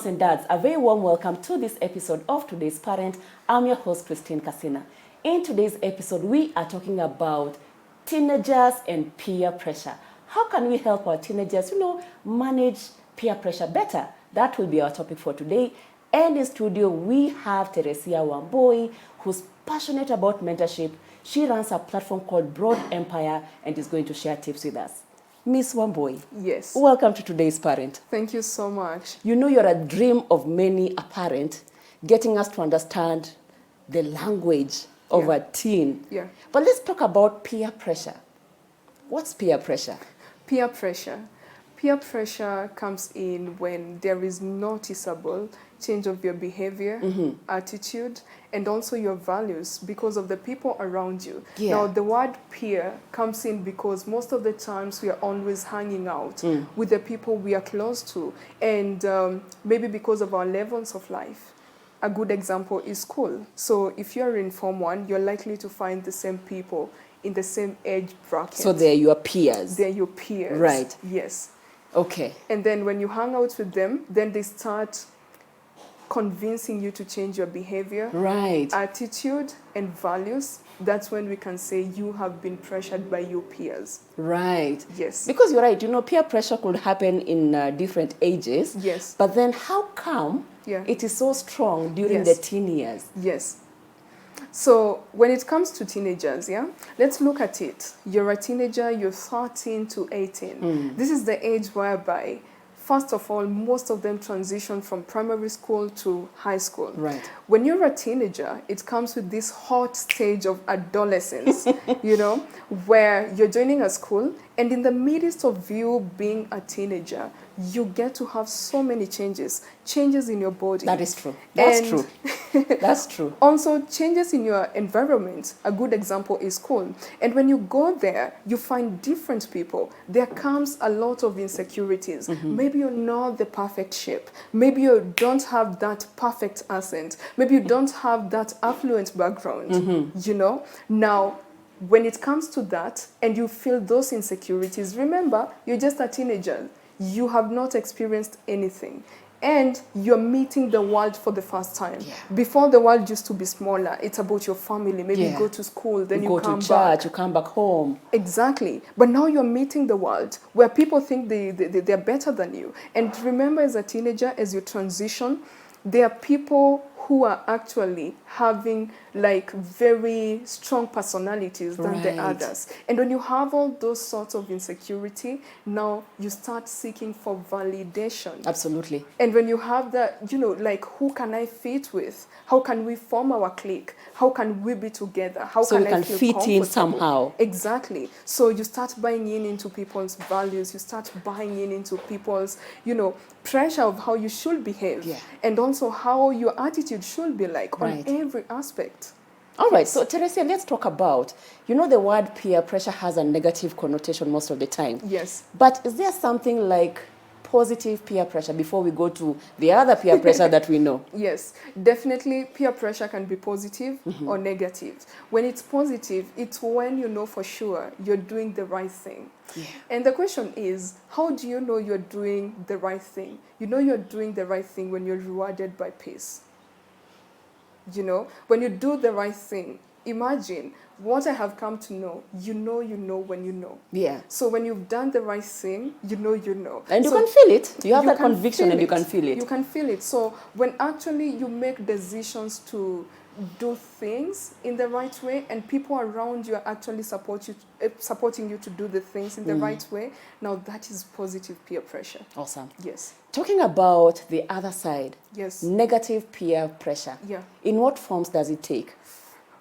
moms and dads, a very warm welcome to this episode of Today's Parent. I'm your host, Christine Kasina. In today's episode, we are talking about teenagers and peer pressure. How can we help our teenagers, manage peer pressure better? That will be our topic for today. And in studio, we have Teresia Wamboi, who's passionate about mentorship. She runs a platform called Broad Empire and is going to share tips with us. Miss Wamboi. Yes. Welcome to Today's Parent. Thank you so much. You're a dream of many a parent, getting us to understand the language of a teen. Yeah. But let's talk about peer pressure. What's peer pressure? Peer pressure. Peer pressure comes in when there is noticeable change of your behavior, attitude, and also your values because of the people around you. Yeah. Now, the word peer comes in because most of the times we are always hanging out with the people we are close to, and maybe because of our levels of life. A good example is school. So if you're in Form 1, you're likely to find the same people in the same age bracket. So they're your peers. They're your peers. Right. Yes. Okay. And then when you hang out with them, then they start convincing you to change your behavior, Right. attitude, and values. That's when we can say you have been pressured by your peers. Right. Yes. Because you're right, peer pressure could happen in different ages. Yes. But then how come it is so strong during the teen years? Yes. So when it comes to teenagers, let's look at it. You're a teenager, you're 13 to 18. This is the age whereby, first of all, most of them transition from primary school to high school. Right. When you're a teenager, it comes with this hot stage of adolescence, where you're joining a school, and in the midst of you being a teenager, you get to have so many changes in your body. That is true. That's true. That's true. Also, changes in your environment. A good example is school. And when you go there, you find different people. There comes a lot of insecurities. Maybe you're not the perfect shape. Maybe you don't have that perfect accent. Maybe you don't have that affluent background. Now, when it comes to that and you feel those insecurities, remember, you're just a teenager. You have not experienced anything. And you're meeting the world for the first time. Yeah. Before, the world used to be smaller. It's about your family. Maybe you go to school, then you go come to back. church, you come back home. Exactly. But now you're meeting the world where people think they're better than you. And remember, as a teenager, as you transition, there are people who are actually having very strong personalities than the others. And when you have all those sorts of insecurity, now you start seeking for validation. Absolutely. And when you have that, who can I fit with? How can we form our clique? How can we be together? How so can you I can feel fit in somehow. Exactly. So you start buying into people's values. You start buying into people's, pressure of how you should behave. Yeah. And also how your attitude should be like on every aspect. All right, so Teresia, let's talk about, the word peer pressure has a negative connotation most of the time. Yes. But is there something like positive peer pressure before we go to the other peer pressure that we know? Yes, definitely peer pressure can be positive or negative. When it's positive, it's when you know for sure you're doing the right thing. Yeah. And the question is, how do you know you're doing the right thing? You know you're doing the right thing when you're rewarded by peace. When you do the right thing, imagine what I have come to know. You know when you know. Yeah. So when you've done the right thing, you know. And you can feel it. You have that conviction and you can feel it. You can feel it. So when actually you make decisions to do things in the right way and people around you are actually supporting you to do the things in the right way, now that is positive peer pressure. Awesome. Yes. Talking about the other side, yes, negative peer pressure. Yeah. In what forms does it take?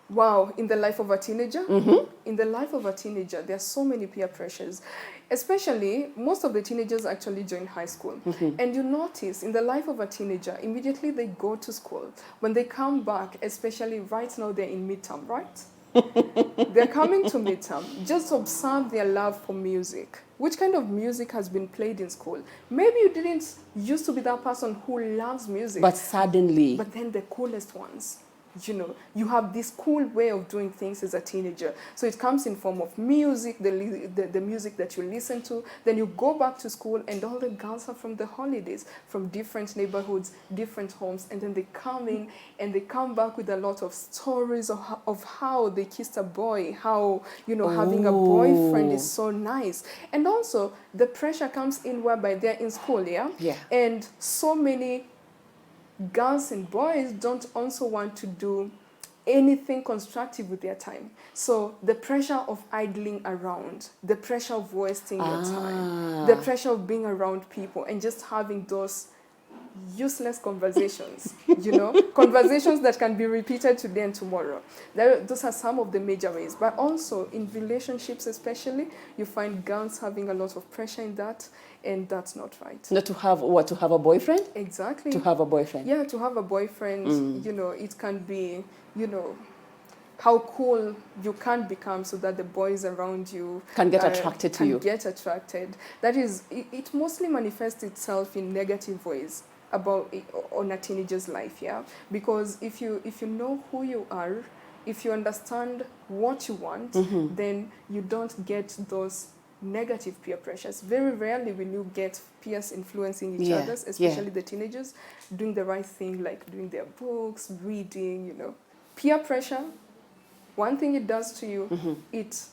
Wow, in the life of a teenager? In the life of a teenager, there are so many peer pressures. Especially, most of the teenagers actually join high school. And you notice, in the life of a teenager, immediately they go to school. When they come back, especially right now, they're in midterm, right? They're coming to midterm. Just observe their love for music. Which kind of music has been played in school? Maybe you didn't used to be that person who loves music. But suddenly. But then the coolest ones. You have this cool way of doing things as a teenager. So it comes in form of music, the music that you listen to. Then you go back to school and all the girls are from the holidays, from different neighborhoods, different homes. And then they come in and they come back with a lot of stories of how they kissed a boy, how, having a boyfriend is so nice. And also the pressure comes in whereby they're in school, yeah? And so many girls and boys don't also want to do anything constructive with their time. So the pressure of idling around, the pressure of wasting your time, the pressure of being around people and just having those useless conversations, conversations that can be repeated today and tomorrow. Those are some of the major ways. But also in relationships especially, you find girls having a lot of pressure in that, and that's not right. Not to have what? To have a boyfriend? Exactly. To have a boyfriend. Yeah, to have a boyfriend, it can be, how cool you can become so that the boys around you can get attracted to you. Get attracted. That is, it mostly manifests itself in negative ways on a teenager's life, yeah? Because if you know who you are, if you understand what you want, then you don't get those negative peer pressures. Very rarely will you get peers influencing each other, especially the teenagers, doing the right thing, like doing their books, reading, Peer pressure, one thing it does to you, it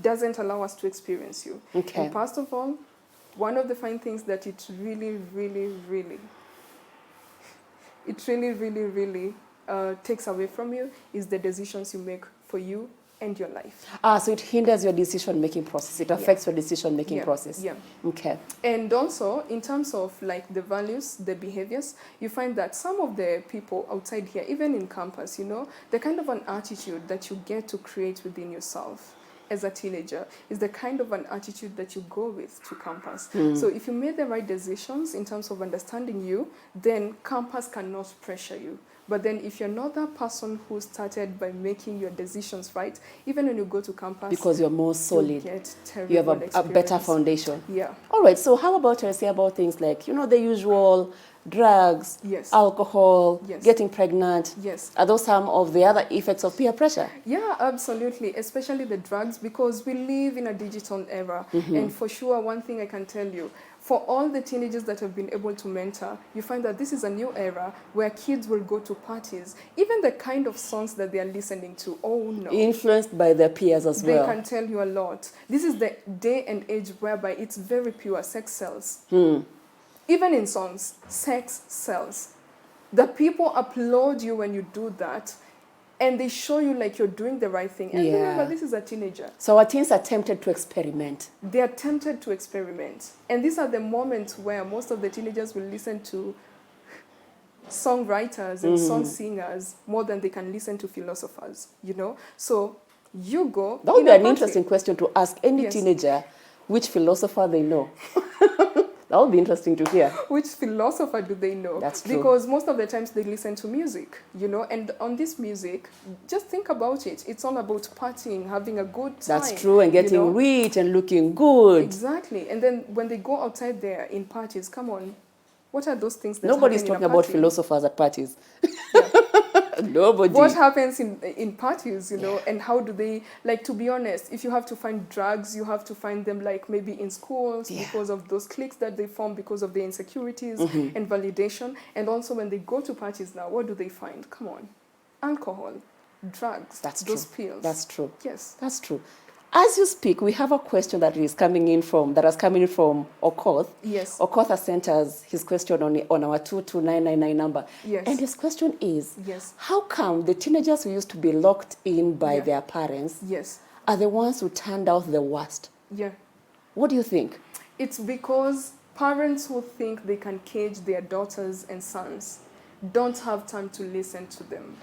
doesn't allow us to experience you. Okay. And first of all, one of the fine things that it really takes away from you is the decisions you make for you and your life. So it hinders your decision-making process. It affects your decision-making process. Yeah. Okay. And also, in terms of like the values, the behaviors, you find that some of the people outside here, even in campus, the kind of an attitude that you get to create within yourself as a teenager is the kind of an attitude that you go with to campus. So if you made the right decisions in terms of understanding you, then campus cannot pressure you. But then if you're not that person who started by making your decisions right, even when you go to campus, because you're more solid, you have a better foundation. Yeah. All right, so how about I say about things like, the usual drugs, alcohol, getting pregnant? Yes. Are those some of the other effects of peer pressure? Yeah, absolutely, especially the drugs, because we live in a digital era. And for sure, one thing I can tell you, for all the teenagers that have been able to mentor, you find that this is a new era where kids will go to parties. Even the kind of songs that they are listening to, influenced by their peers as well. They can tell you a lot. This is the day and age whereby it's very pure. Sex sells. Even in songs, sex sells. The people applaud you when you do that, and they show you like you're doing the right thing. And remember, this is a teenager. So our teens are tempted to experiment. They are tempted to experiment. And these are the moments where most of the teenagers will listen to songwriters and song singers more than they can listen to philosophers, So you go. That would be an interesting question to ask any teenager which philosopher they know. That would be interesting to hear. Which philosopher do they know? That's true. Because most of the times they listen to music, and on this music, just think about it. It's all about partying, having a good time. That's true, and getting rich and looking good. Exactly. And then when they go outside there in parties, come on, what are those things that Nobody's talking about philosophers at parties. Nobody. What happens in parties, and how do they, to be honest, if you have to find drugs, you have to find them maybe in schools because of those cliques that they form because of the insecurities and validation. And also when they go to parties now, what do they find? Come on. Alcohol, drugs, those pills. That's true. Yes. That's true. As you speak, we have a question that has come in from Okoth. Yes. Okoth has sent us his question on our 22999 number. Yes. And his question is, how come the teenagers who used to be locked in by their parents are the ones who turned out the worst? Yeah. What do you think? It's because parents who think they can cage their daughters and sons don't have time to listen to them.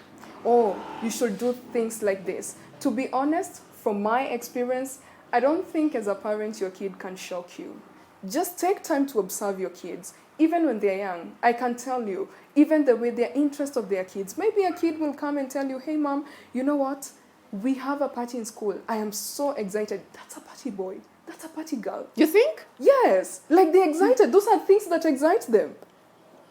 Oh, you should do things like this. To be honest, from my experience, I don't think as a parent your kid can shock you. Just take time to observe your kids, even when they're young. I can tell you, even the way their interest of their kids. Maybe a kid will come and tell you, hey mom, you know what? We have a party in school. I am so excited. That's a party boy. That's a party girl. You think? Yes. They're excited. Those are things that excite them.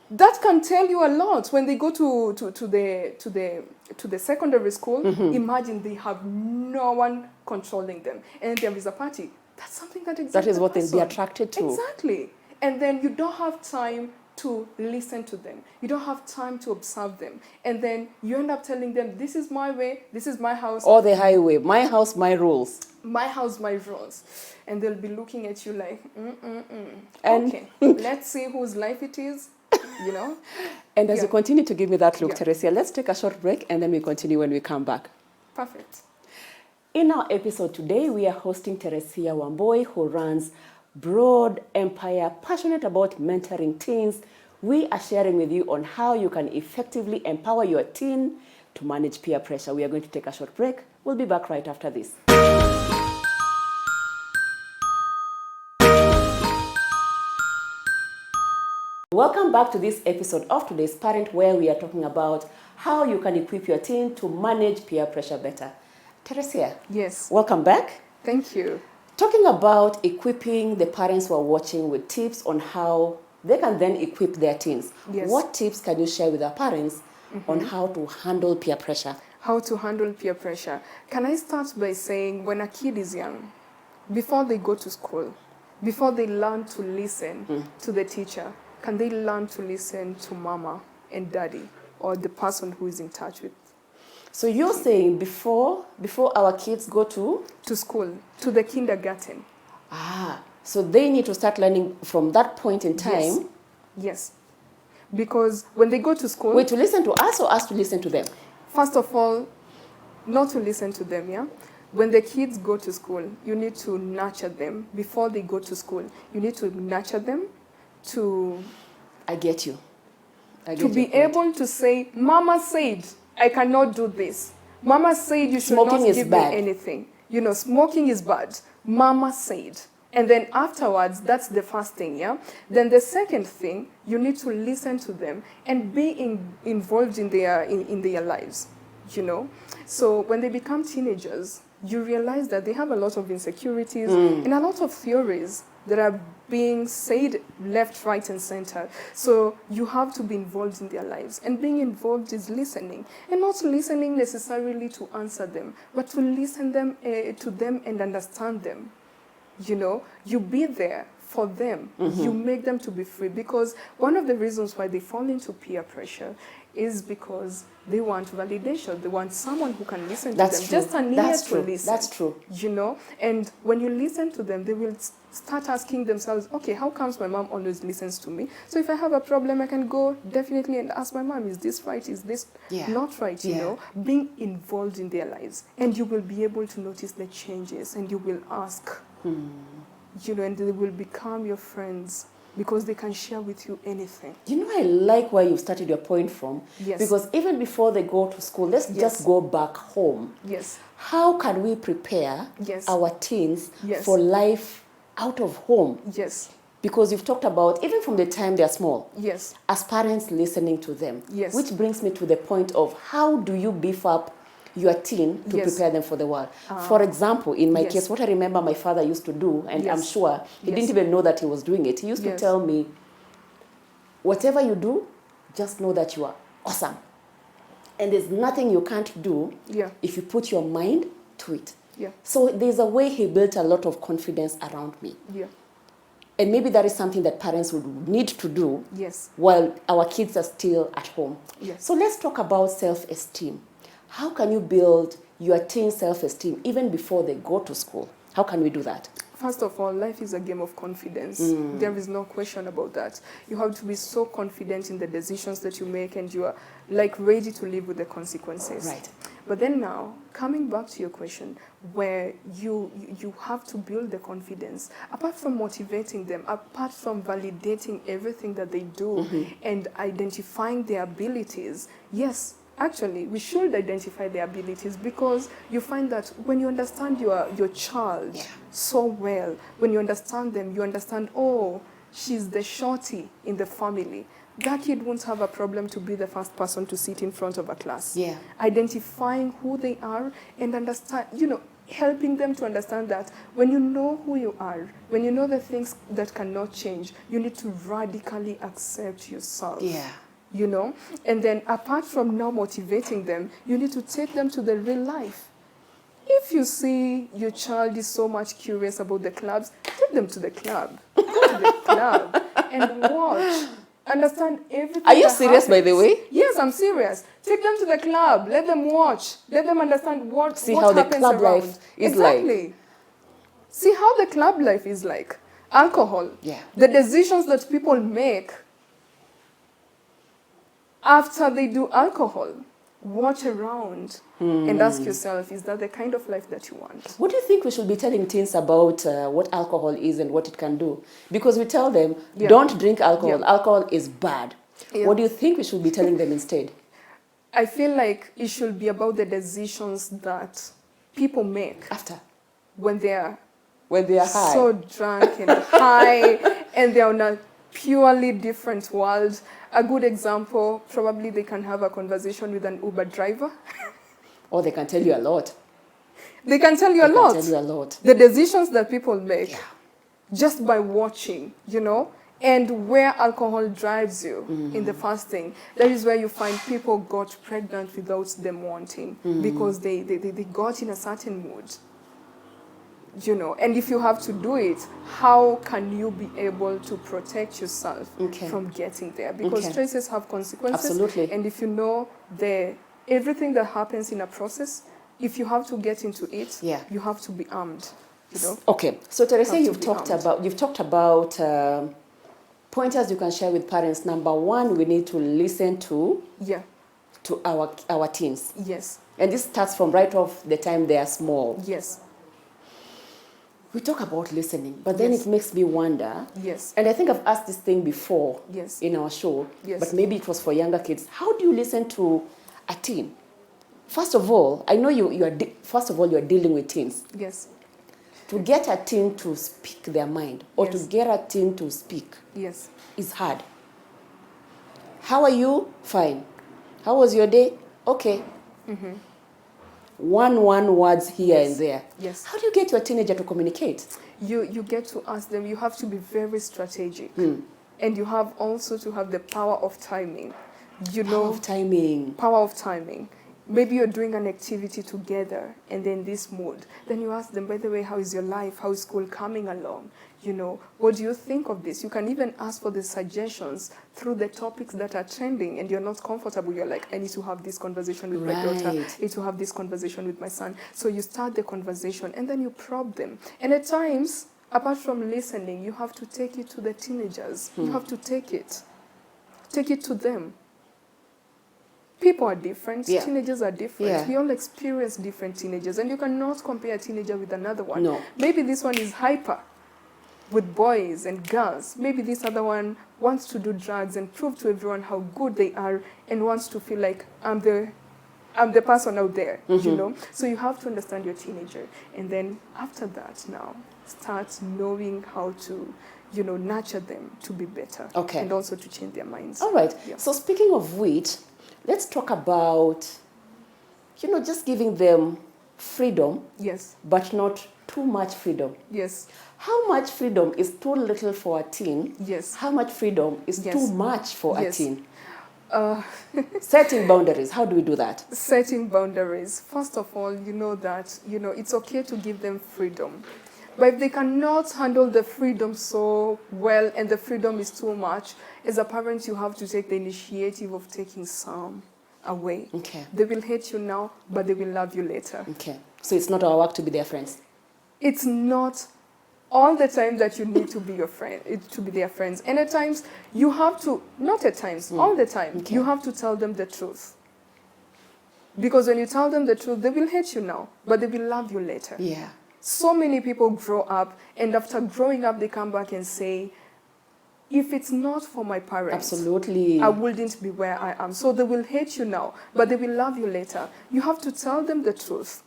That can tell you a lot when they go to the secondary school. Imagine they have no one controlling them, and there is a party. That's something that excites That is the what they'll be person. attracted to. Exactly. And then you don't have time to listen to them. You don't have time to observe them. And then you end up telling them, this is my way, this is my house. Or the highway, my house, my rules. My house, my rules. And they'll be looking at you like, And okay, let's see whose life it is, you know. And as you continue to give me that look, Yeah. Teresia, let's take a short break and then we continue when we come back. Perfect. In our episode today, we are hosting Teresia Wamboi, who runs Broad Empire, passionate about mentoring teens. We are sharing with you on how you can effectively empower your teen to manage peer pressure. We are going to take a short break. We'll be back right after this. Welcome back to this episode of Today's Parent, where we are talking about how you can equip your teen to manage peer pressure better. Teresia, Yes. welcome back. Thank you. Talking about equipping the parents who are watching with tips on how they can then equip their teens. Yes. What tips can you share with our parents on how to handle peer pressure? How to handle peer pressure. Can I start by saying when a kid is young, before they go to school, before they learn to listen to the teacher, can they learn to listen to mama and daddy or the person who is in touch with? So you're saying before our kids go to school, to the kindergarten. So they need to start learning from that point in time. Yes. Because when they go to school, Wait, to listen to us or us to listen to them? first of all, not to listen to them, yeah? When the kids go to school, you need to nurture them before they go to school. You need to nurture them to I get you. to be able to say, Mama said, I cannot do this. Mama said you should Smoking not is give bad. me anything. You know, smoking is bad. Mama said. And then afterwards, that's the first thing, yeah? Then the second thing, you need to listen to them and be involved in their lives, you know? So when they become teenagers, you realize that they have a lot of insecurities and a lot of theories that are being said left, right, and center. So you have to be involved in their lives. And being involved is listening. And not listening necessarily to answer them, but to listen to them and understand them. You know, you be there for them. You make them to be free. Because one of the reasons why they fall into peer pressure is because they want validation. They want someone who can listen to them. True. Just an ear That's to true. listen. That's true. You know, and when you listen to them, they will start asking themselves, okay, how comes my mom always listens to me? So if I have a problem, I can go definitely and ask my mom, is this right? Is this not right? You know, being involved in their lives. And you will be able to notice the changes and you will ask, you know, and they will become your friends because they can share with you anything. You know, I like where you started your point from. Yes. Because even before they go to school, let's just go back home. Yes. How can we prepare our teens for life out of home? Yes. Because you've talked about, even from the time they're small, yes, as parents listening to them. Yes. Which brings me to the point of how do you beef up your teen to prepare them for the world? For example, in my case, what I remember my father used to do, and I'm sure he didn't even know that he was doing it. He used to tell me, whatever you do, just know that you are awesome. And there's nothing you can't do if you put your mind to it. Yeah. So there's a way he built a lot of confidence around me. Yeah. And maybe that is something that parents would need to do while our kids are still at home. Yes. So let's talk about self-esteem. How can you build your teen's self-esteem even before they go to school? How can we do that? First of all, life is a game of confidence. There is no question about that. You have to be so confident in the decisions that you make and you are like ready to live with the consequences. Right. But then now, coming back to your question, where you have to build the confidence, apart from motivating them, apart from validating everything that they do and identifying their abilities, yes, actually, we should identify their abilities because you find that when you understand your child so well, when you understand them, you understand, oh, she's the shorty in the family. That kid won't have a problem to be the first person to sit in front of a class. Yeah. Identifying who they are and understand, you know, helping them to understand that when you know who you are, when you know the things that cannot change, you need to radically accept yourself. Yeah. You know? And then apart from now motivating them, you need to take them to the real life. If you see your child is so much curious about the clubs, take them to the club. Go to the club and watch. Understand everything. Are you that serious, happens. by the way? Yes, I'm serious. Take them to the club. Let them watch. Let them understand what See what how the happens club around. life is like. Exactly. See how the club life is like. Alcohol. Yeah. The decisions that people make after they do alcohol. Watch around and ask yourself, is that the kind of life that you want? What do you think we should be telling teens about what alcohol is and what it can do? Because we tell them, Yeah. don't drink alcohol. Yeah. Alcohol is bad. Yeah. What do you think we should be telling them instead? I feel like it should be about the decisions that people make After, when they are high. so drunk and high and they're on a purely different world. A good example, probably they can have a conversation with an Uber driver. Or they can tell you a lot. They can tell you a They lot. can tell you a lot. The decisions that people make Yeah. just by watching, you know, and where alcohol drives you in the first thing. That is where you find people got pregnant without them wanting because they got in a certain mood. You know, and if you have to do it, how can you be able to protect yourself from getting there? Because choices have consequences. Absolutely. And if you know everything that happens in a process, if you have to get into it, you have to be armed. You know? Okay, so Teresa, Have to be you've talked about pointers you can share with parents. Number one, we need to listen to our teens. Yes. And this starts from right off the time they are small. Yes. We talk about listening, but then it makes me wonder. Yes. And I think I've asked this thing before in our show, but maybe it was for younger kids. How do you listen to a teen? First of all, I know you are dealing with teens. Yes. To get a teen to speak their mind or to get a teen to speak is hard. How are you? Fine. How was your day? Okay. One words here and there. Yes. How do you get your teenager to communicate? You get to ask them. You have to be very strategic. And you have also to have the power of timing. Power of timing. Maybe you're doing an activity together and then this mood. Then you ask them, by the way, how is your life? How is school coming along? You know, what do you think of this? You can even ask for the suggestions through the topics that are trending and you're not comfortable. You're like, I need to have this conversation with my daughter. I need to have this conversation with my son. So you start the conversation and then you probe them. And at times, apart from listening, you have to take it to the teenagers. You have to take it to them. People are different. Teenagers are different. We all experience different teenagers. And you cannot compare a teenager with another one. No. Maybe this one is hyper with boys and girls. Maybe this other one wants to do drugs and prove to everyone how good they are and wants to feel like I'm the person out there, you know. So you have to understand your teenager. And then after that now, start knowing how to, you know, nurture them to be better. And also to change their minds. All right. So speaking of which, let's talk about, you know, just giving them freedom. But not too much freedom. How much freedom is too little for a teen? How much freedom is too much for a teen? Setting boundaries. How do we do that? Setting boundaries. First of all, you know that, you know, it's okay to give them freedom. But if they cannot handle the freedom so well and the freedom is too much, as a parent, you have to take the initiative of taking some away. They will hate you now, but they will love you later. So it's not our work to be their friends? It's not all the time that you need to be your friend, to be their friends. And at times, you have to, not at times, all the time, you have to tell them the truth. Because when you tell them the truth, they will hate you now, but they will love you later. So many people grow up, and after growing up, they come back and say, if it's not for my parents, I wouldn't be where I am. So they will hate you now, but they will love you later. You have to tell them the truth.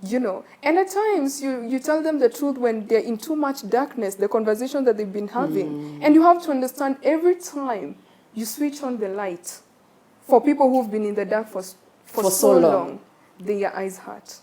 You know, and at times you tell them the truth when they're in too much darkness, the conversation that they've been having. And you have to understand every time you switch on the light, for people who've been in the dark for so long, their eyes hurt.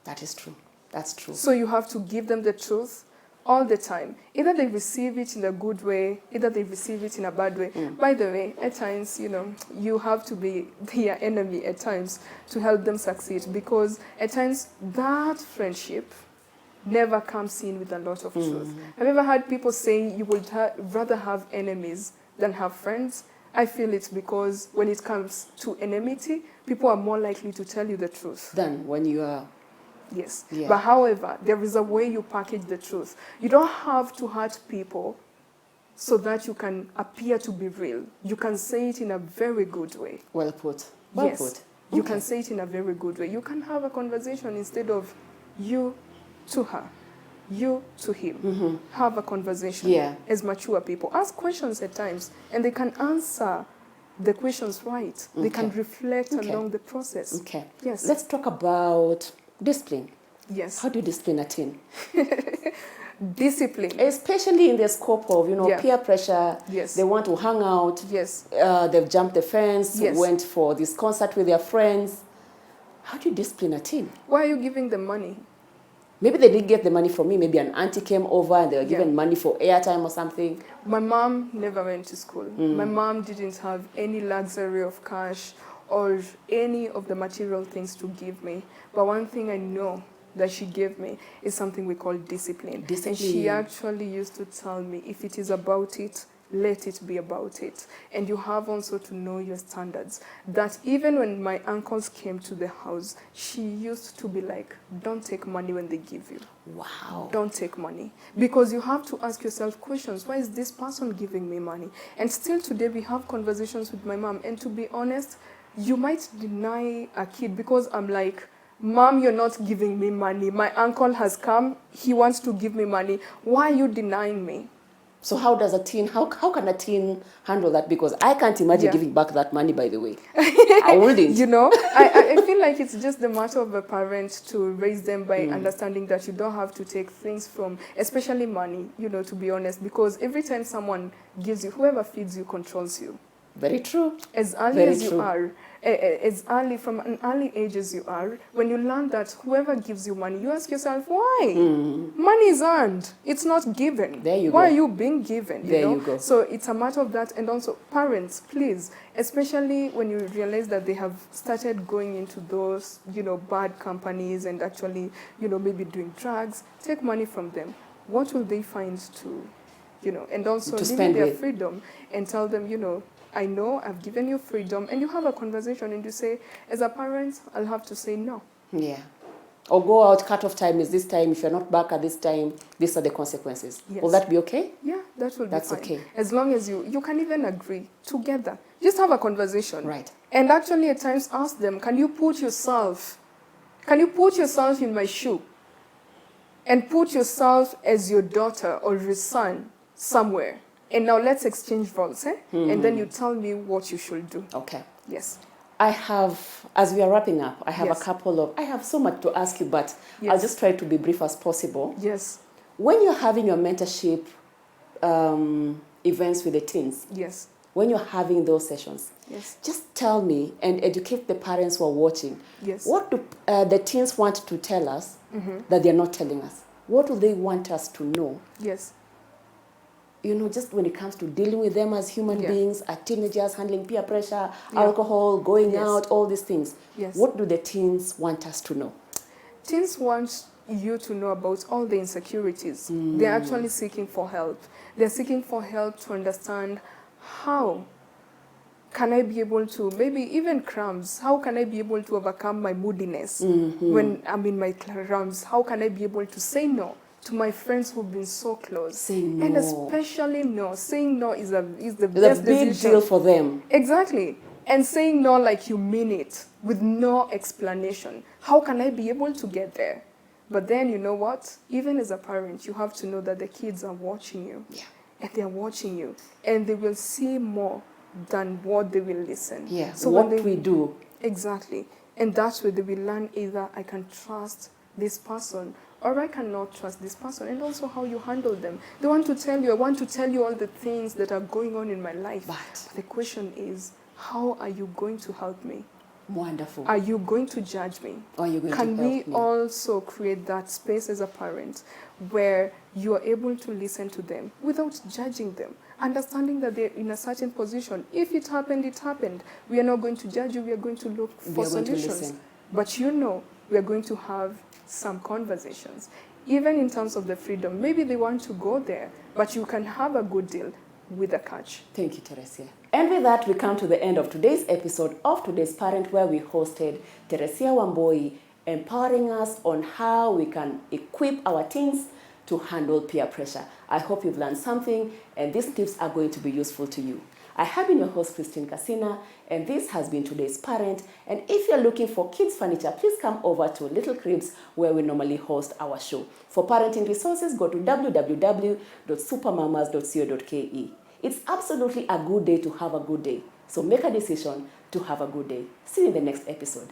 That is true. That's true. So you have to give them the truth all the time. Either they receive it in a good way, either they receive it in a bad way. By the way, at times, you have to be their enemy at times to help them succeed, because at times that friendship never comes in with a lot of truth. Have you ever heard people say you would rather have enemies than have friends? I feel it's because when it comes to enmity, people are more likely to tell you the truth. Then when you are... Yes. Yeah. But however, there is a way you package the truth. You don't have to hurt people so that you can appear to be real. You can say it in a very good way. Well put. Well Yes. put. You Okay. can say it in a very good way. You can have a conversation instead of you to her, you to him. Have a conversation as mature people. Ask questions at times, and they can answer the questions right. They can reflect along the process. Okay. Yes. Let's talk about discipline. Yes. How do you discipline a teen? Discipline. Especially in the scope of, peer pressure. Yes. They want to hang out. Yes. They've jumped the fence, Yes. went for this concert with their friends. How do you discipline a teen? Why are you giving them money? Maybe they didn't get the money from me. Maybe an auntie came over and they were given Yeah. money for airtime or something. My mom never went to school. My mom didn't have any luxury of cash or any of the material things to give me. But one thing I know that she gave me is something we call discipline. And she actually used to tell me, if it is about it, let it be about it. And you have also to know your standards. That even when my uncles came to the house, she used to be like, don't take money when they give you. Wow. Don't take money. Because you have to ask yourself questions. Why is this person giving me money? And still today we have conversations with my mom. And to be honest, you might deny a kid because I'm like, Mom, you're not giving me money. My uncle has come. He wants to give me money. Why are you denying me? So how does a teen, how can a teen handle that? Because I can't imagine giving back that money, by the way. I wouldn't. I feel like it's just the matter of a parent to raise them by understanding that you don't have to take things from, especially money, to be honest, because every time someone gives you, whoever feeds you controls you. Very true. As early as you are, from an early age as you are, when you learn that whoever gives you money, you ask yourself, why? Money is earned. It's not given. There you go. Why are you being given? You go. So it's a matter of that. And also, parents, please, especially when you realize that they have started going into those, bad companies and actually, maybe doing drugs, take money from them. What will they find to, and also limit their freedom and tell them, I know I've given you freedom, and you have a conversation and you say, as a parent, I'll have to say no. Yeah. Or go out, cut-off time is this time. If you're not back at this time, these are the consequences. Yes. Will that be okay? Yeah, that will be fine. That's okay. As long as you can even agree together. Just have a conversation. Right. And actually at times ask them, can you put yourself in my shoe? And put yourself as your daughter or your son somewhere. And now let's exchange roles, And then you tell me what you should do. Okay. Yes. I have, as we are wrapping up, I have I have so much to ask you, but I'll just try to be brief as possible. Yes. When you're having your mentorship events with the teens, when you're having those sessions, just tell me and educate the parents who are watching. What do the teens want to tell us that they're not telling us? What do they want us to know? Yes. Just when it comes to dealing with them as human beings, as teenagers, handling peer pressure, alcohol, going out, all these things. What do the teens want us to know? Teens want you to know about all the insecurities. They're actually seeking for help. They're seeking for help to understand how can I be able to, maybe even cramps, how can I be able to overcome my moodiness when I'm in my cramps? How can I be able to say no to my friends who've been so close? Saying no. And especially no. Saying no is the It's best a big decision. deal for them. Exactly. And saying no like you mean it, with no explanation. How can I be able to get there? But then, you know what? Even as a parent, you have to know that the kids are watching you. Yeah. And they're watching you. And they will see more than what they will listen. Yeah, so what when we do. Exactly. And that's where they will learn either I can trust this person or I cannot trust this person, and also how you handle them. They want to tell you, I want to tell you all the things that are going on in my life. But the question is, how are you going to help me? Wonderful. Are you going to judge me? Or are you going Can to we help me? also create that space as a parent where you are able to listen to them without judging them, understanding that they're in a certain position? If it happened, it happened. We are not going to judge you. We are going to look for We are going to solutions. listen. But we are going to have some conversations. Even in terms of the freedom, maybe they want to go there, but you can have a good deal with a catch. Thank you, Teresia. And with that, we come to the end of today's episode of Today's Parent, where we hosted Teresia Wamboi, empowering us on how we can equip our teens to handle peer pressure. I hope you've learned something, and these tips are going to be useful to you. I have been your host, Christine Casina, and this has been Today's Parent. And if you're looking for kids furniture, please come over to Little Cribs, where we normally host our show. For parenting resources, go to www.supermamas.co.ke. It's absolutely a good day to have a good day. So make a decision to have a good day. See you in the next episode.